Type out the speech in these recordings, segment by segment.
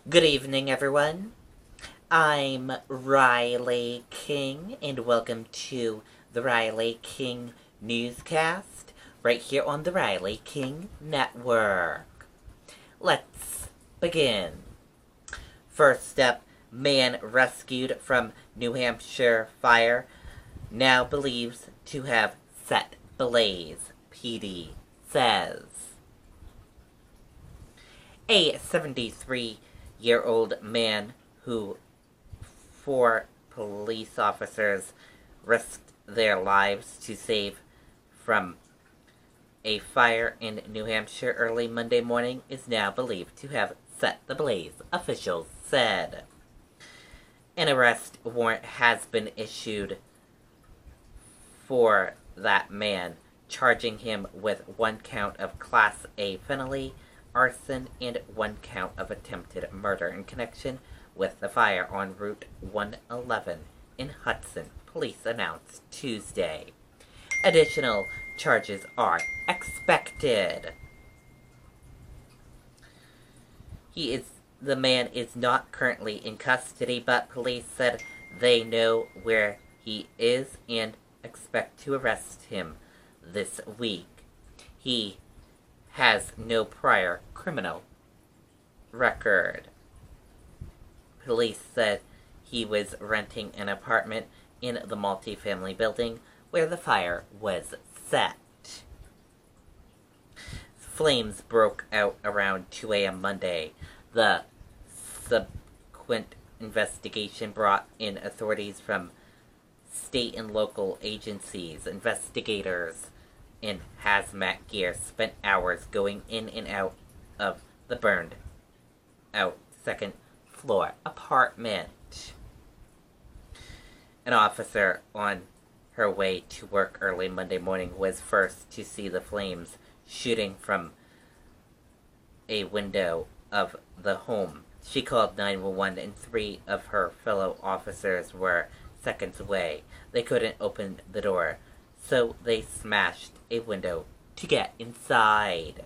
Good evening, everyone. I'm Riley King, and welcome to the Riley King Newscast, right here on the Riley King Network. Let's begin. First up, man rescued from New Hampshire fire now believes to have set blaze, PD says. A 73-year-old man who 4 police officers risked their lives to save from a fire in New Hampshire early Monday morning is now believed to have set the blaze, officials said. An arrest warrant has been issued for that man, charging him with 1 count of Class A felony, arson, and 1 count of attempted murder in connection with the fire on Route 111 in Hudson, police announced Tuesday. Additional charges are expected. The man is not currently in custody, but police said they know where he is and expect to arrest him this week. He has no prior criminal record. Police said he was renting an apartment in the multifamily building where the fire was set. Flames broke out around 2 a.m. Monday. The subsequent investigation brought in authorities from state and local agencies. Investigators in hazmat gear spent hours going in and out of the burned out second floor apartment. An officer on her way to work early Monday morning was first to see the flames shooting from a window of the home. She called 911 and 3 of her fellow officers were seconds away. They couldn't open the door, so they smashed a window to get inside.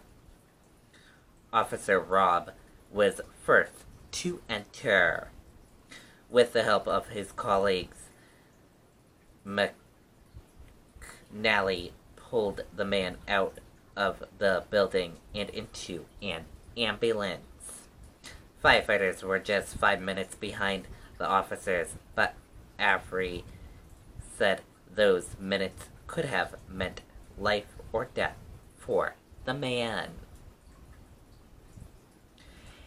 Officer Robb was first to enter. With the help of his colleagues, McNally pulled the man out of the building and into an ambulance. Firefighters were just 5 minutes behind the officers, but Avery said those minutes could have meant life or death for the man.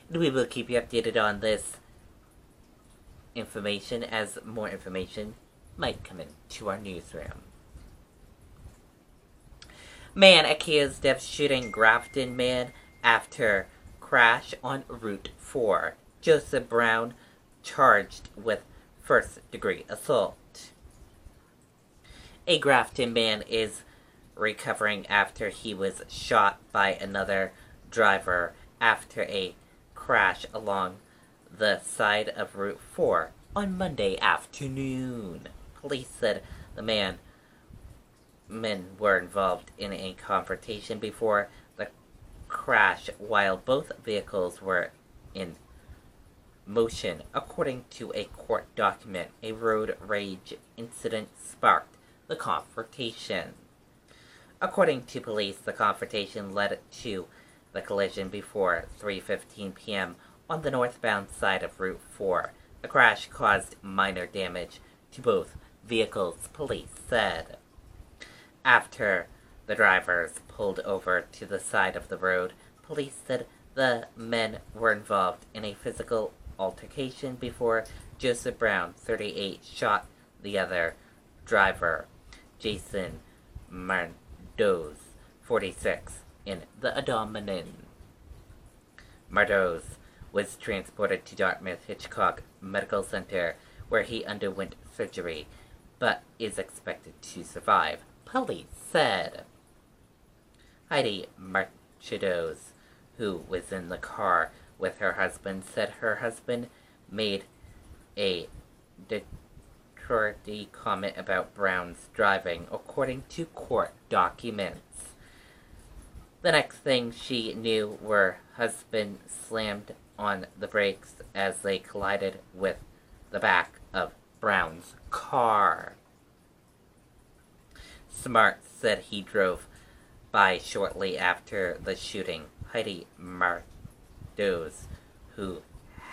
And we will keep you updated on this information as more information might come into our newsroom. Man accused of shooting Grafton man after crash on Route 4. Joseph Brown charged with first-degree assault. A Grafton man is recovering after he was shot by another driver after a crash along the side of Route 4 on Monday afternoon. Police said the men were involved in a confrontation before the crash while both vehicles were in motion. According to a court document, a road rage incident sparked the confrontation. According to police, the confrontation led to the collision before 3:15 p.m. on the northbound side of Route 4. The crash caused minor damage to both vehicles, police said. After the drivers pulled over to the side of the road, police said the men were involved in a physical altercation before Joseph Brown, 38, shot the other driver, Jason Mardoz, 46, in the abdomen. Mardoz was transported to Dartmouth Hitchcock Medical Center, where he underwent surgery, but is expected to survive, police said. Heidi Mardoz, who was in the car with her husband, said her husband made a derogatory comment about Brown's driving, according to court documents. The next thing she knew, her husband slammed on the brakes as they collided with the back of Brown's car. Smart said he drove by shortly after the shooting. Heidi Mardos, who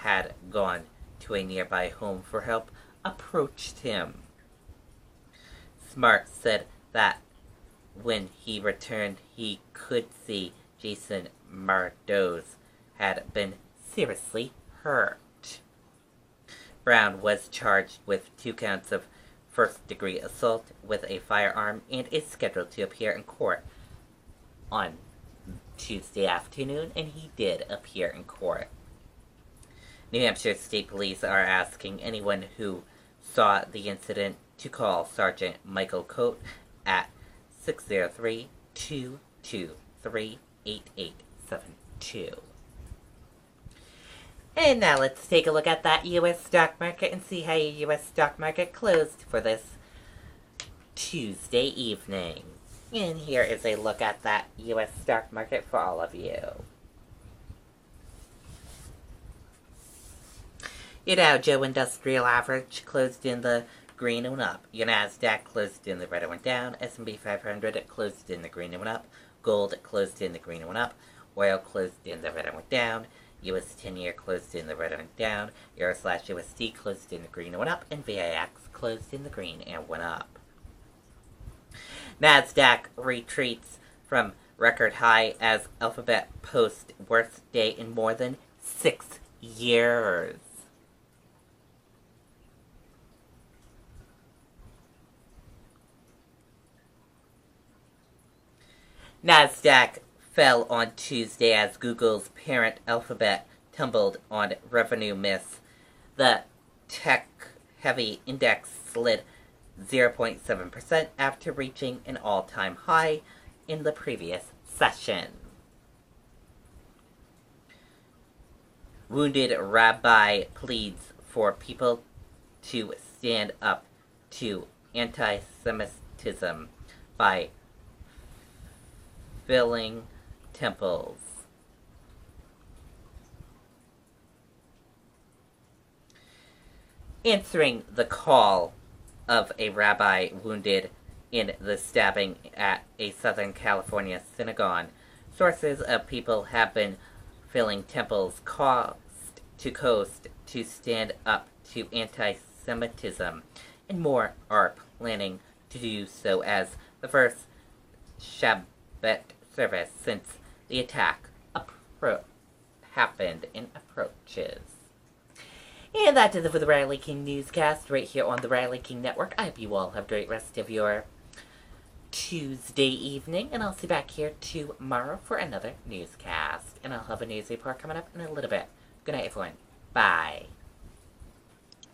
had gone to a nearby home for help, approached him. Smart said that when he returned, he could see Jason Mardos had been seriously hurt. Brown was charged with 2 counts of first-degree assault with a firearm and is scheduled to appear in court on Tuesday afternoon, and he did appear in court. New Hampshire State Police are asking anyone who saw the incident to call Sergeant Michael Coate at 603-223-8872. And now let's take a look at that U.S. stock market and see how your U.S. stock market closed for this Tuesday evening. And here is a look at that U.S. stock market for all of you. Your Dow Jones Industrial Average closed in the green and went up. Your Nasdaq closed in the red and went down. S&P 500 closed in the green and went up. Gold closed in the green and went up. Oil closed in the red and went down. US 10-year closed in the red and went down. Euro/USD closed in the green and went up. And VIX closed in the green and went up. Nasdaq retreats from record high as Alphabet posts worst day in more than 6 years. Nasdaq fell on Tuesday as Google's parent Alphabet tumbled on revenue miss. The tech-heavy index slid 0.7% after reaching an all-time high in the previous session. Wounded rabbi pleads for people to stand up to anti-Semitism by filling temples. Answering the call of a rabbi wounded in the stabbing at a Southern California synagogue, sources of people have been filling temples coast to stand up to anti-Semitism, and more are planning to do so as the first Shabbat service since the attack happened and approaches. And that is it for the Riley King Newscast right here on the Riley King Network. I hope you all have a great rest of your Tuesday evening, and I'll see you back here tomorrow for another newscast. And I'll have a news report coming up in a little bit. Good night, everyone. Bye.